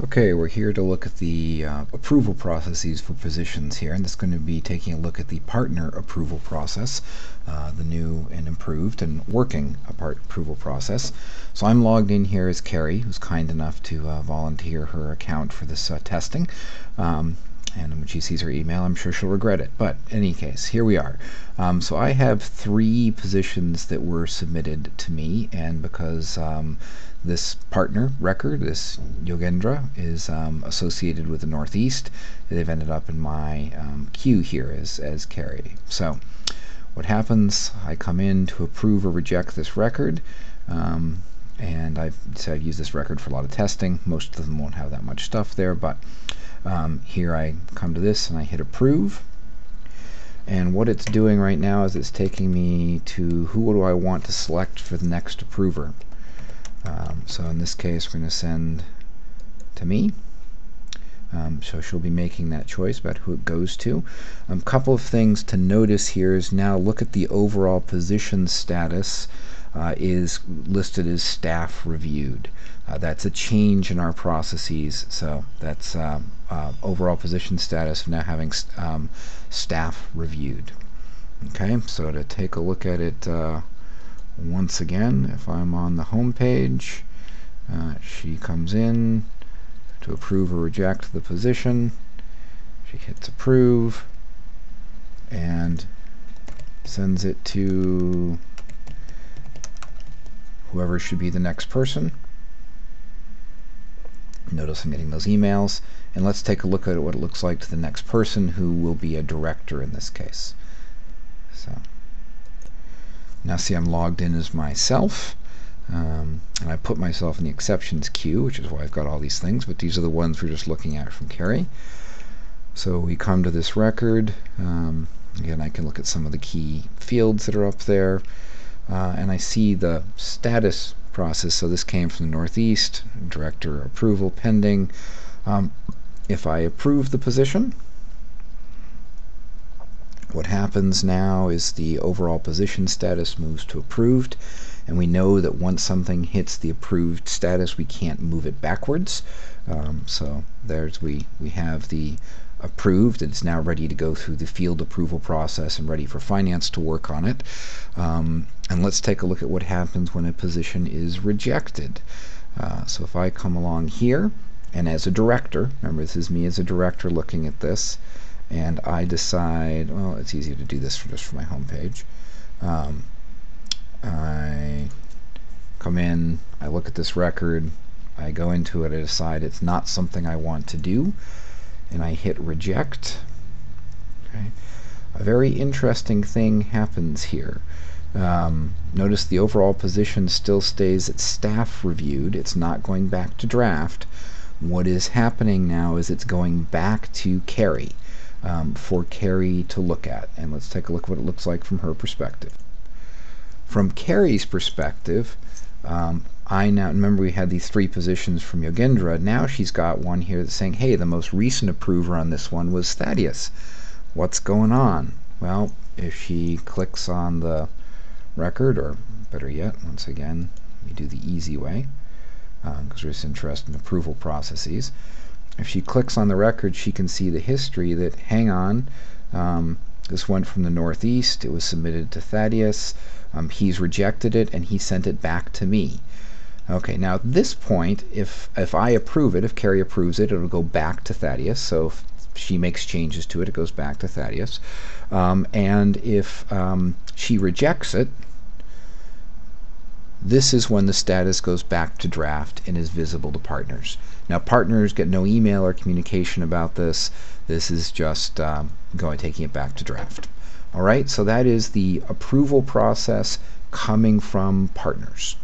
Okay, we're here to look at the approval processes for positions here, and this is going to be taking a look at the partner approval process, the new and improved and working approval process. So I'm logged in here as Carrie, who's kind enough to volunteer her account for this testing. And when she sees her email, I'm sure she'll regret it. But in any case, here we are. So I have 3 positions that were submitted to me, and because this partner record, this Yogendra, is associated with the Northeast, they've ended up in my queue here as Carrie. So what happens, I come in to approve or reject this record, and I've decided to use this record for a lot of testing. Most of them won't have that much stuff there, but here I come to this and I hit approve, and what it's doing right now is it's taking me to who do I want to select for the next approver. So in this case we're going to send to me, so she'll be making that choice about who it goes to. A couple of things to notice here is now look at the overall position status is listed as staff reviewed. That's a change in our processes, so that's overall position status now having staff reviewed. Okay, so to take a look at it once again, if I'm on the home page, she comes in to approve or reject the position. She hits approve and sends it to whoever should be the next person. Notice I'm getting those emails, and let's take a look at what it looks like to the next person, who will be a director in this case. So now see, I'm logged in as myself, and I put myself in the exceptions queue, which is why I've got all these things, but these are the ones we're just looking at from Carrie. So we come to this record. Again, I can look at some of the key fields that are up there, and I see the status process. So this came from the Northeast, director approval pending. If I approve the position, what happens now is the overall position status moves to approved, and we know that once something hits the approved status, we can't move it backwards. So there's we have the approved. It's now ready to go through the field approval process and ready for finance to work on it. And let's take a look at what happens when a position is rejected. So if I come along here, and as a director, remember this is me as a director looking at this, and I decide, well, it's easier to do this just for my home page. I come in, I look at this record, I go into it, I decide it's not something I want to do, and I hit reject. Okay. A very interesting thing happens here. Notice the overall position still stays at staff reviewed. It's not going back to draft. What is happening now is it's going back to Carrie, for Carrie to look at. And let's take a look at what it looks like from her perspective. From Carrie's perspective, I now remember we had these 3 positions from Yogendra. Now she's got one here that's saying, hey, the most recent approver on this one was Thaddeus. What's going on? Well, if she clicks on the record, or better yet, once again, we do the easy way, because we're just interested in approval processes. If she clicks on the record, she can see the history that, hang on, this went from the Northeast, it was submitted to Thaddeus, he's rejected it, and he sent it back to me. Okay, now at this point, if I approve it, if Carrie approves it, it'll go back to Thaddeus. So if she makes changes to it, it goes back to Thaddeus. And if she rejects it, this is when the status goes back to draft and is visible to partners. Now partners get no email or communication about this. This is just taking it back to draft. All right, so that is the approval process coming from partners.